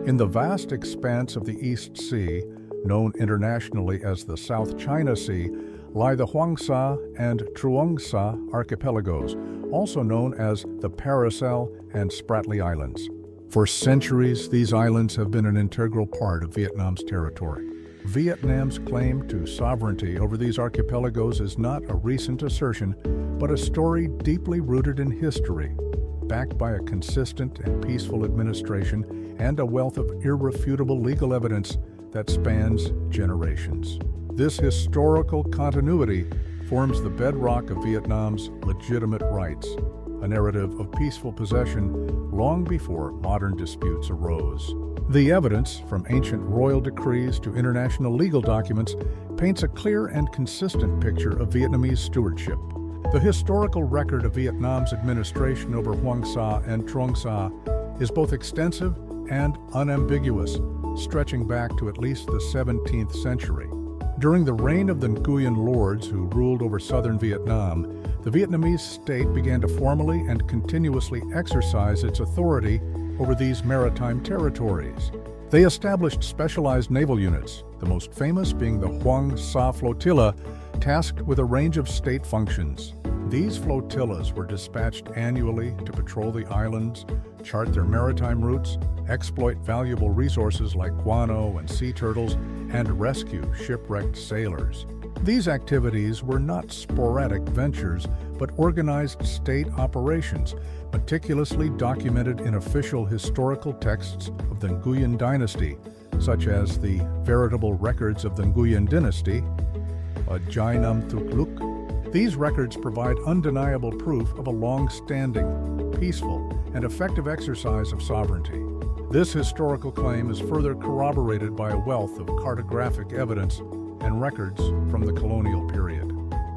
In the vast expanse of the East Sea, known internationally as the South China Sea, lie the Hoang Sa and Truong Sa archipelagos, also known as the Paracel and Spratly Islands. For centuries, these islands have been an integral part of Vietnam's territory. Vietnam's claim to sovereignty over these archipelagos is not a recent assertion, but a story deeply rooted in history, backed by a consistent and peaceful administration and a wealth of irrefutable legal evidence that spans generations. This historical continuity forms the bedrock of Vietnam's legitimate rights, a narrative of peaceful possession long before modern disputes arose. The evidence, from ancient royal decrees to international legal documents, paints a clear and consistent picture of Vietnamese stewardship. The historical record of Vietnam's administration over Hoang Sa and Truong Sa is both extensive and unambiguous, stretching back to at least the 17th century. During the reign of the Nguyen lords who ruled over southern Vietnam, the Vietnamese state began to formally and continuously exercise its authority over these maritime territories. They established specialized naval units, the most famous being the Hoang Sa Flotilla, tasked with a range of state functions. These flotillas were dispatched annually to patrol the islands, chart their maritime routes, exploit valuable resources like guano and sea turtles, and rescue shipwrecked sailors. These activities were not sporadic ventures, but organized state operations, meticulously documented in official historical texts of the Nguyen Dynasty, such as the veritable records of the Nguyen Dynasty, a Jainam Thukluk. These records provide undeniable proof of a long-standing, peaceful, and effective exercise of sovereignty. This historical claim is further corroborated by a wealth of cartographic evidence and records from the colonial period.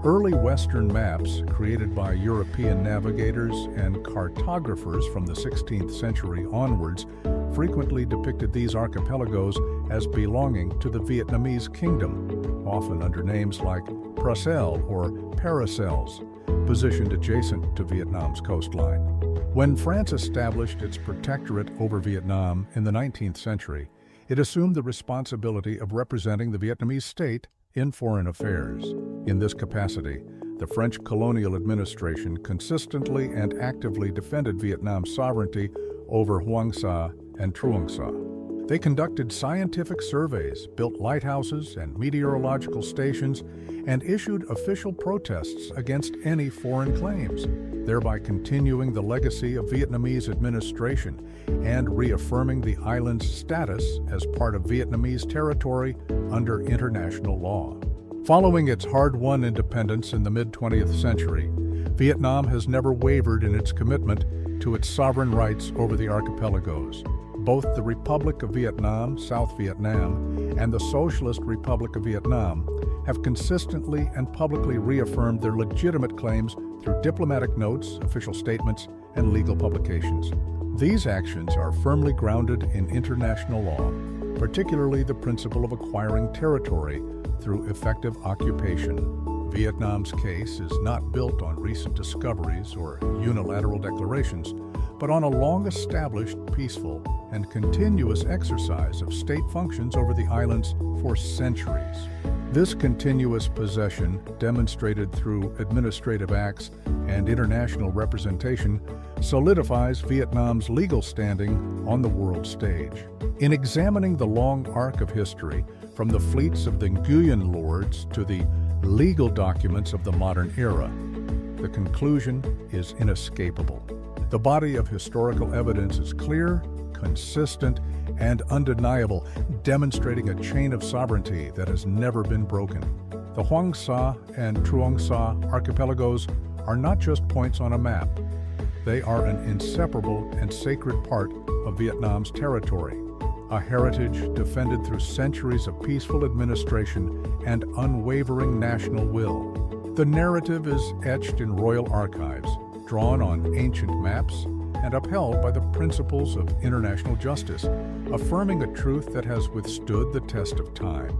Early Western maps, created by European navigators and cartographers from the 16th century onwards, frequently depicted these archipelagos as belonging to the Vietnamese kingdom, often under names like Paracel or Paracels, positioned adjacent to Vietnam's coastline. When France established its protectorate over Vietnam in the 19th century, it assumed the responsibility of representing the Vietnamese state in foreign affairs. In this capacity, the French colonial administration consistently and actively defended Vietnam's sovereignty over Hoang Sa and Truong Sa. They conducted scientific surveys, built lighthouses and meteorological stations, and issued official protests against any foreign claims, thereby continuing the legacy of Vietnamese administration and reaffirming the island's status as part of Vietnamese territory under international law. Following its hard-won independence in the mid-20th century, Vietnam has never wavered in its commitment to its sovereign rights over the archipelagos. Both the Republic of Vietnam, South Vietnam, and the Socialist Republic of Vietnam have consistently and publicly reaffirmed their legitimate claims through diplomatic notes, official statements, and legal publications. These actions are firmly grounded in international law, particularly the principle of acquiring territory through effective occupation. Vietnam's case is not built on recent discoveries or unilateral declarations, but on a long-established, peaceful, and continuous exercise of state functions over the islands for centuries. This continuous possession, demonstrated through administrative acts and international representation, solidifies Vietnam's legal standing on the world stage. In examining the long arc of history, from the fleets of the Nguyen lords to the legal documents of the modern era, the conclusion is inescapable. The body of historical evidence is clear, consistent, and undeniable, demonstrating a chain of sovereignty that has never been broken. The Hoang Sa and Truong Sa archipelagos are not just points on a map. They are an inseparable and sacred part of Vietnam's territory, a heritage defended through centuries of peaceful administration and unwavering national will. The narrative is etched in royal archives, drawn on ancient maps, and upheld by the principles of international justice, affirming a truth that has withstood the test of time.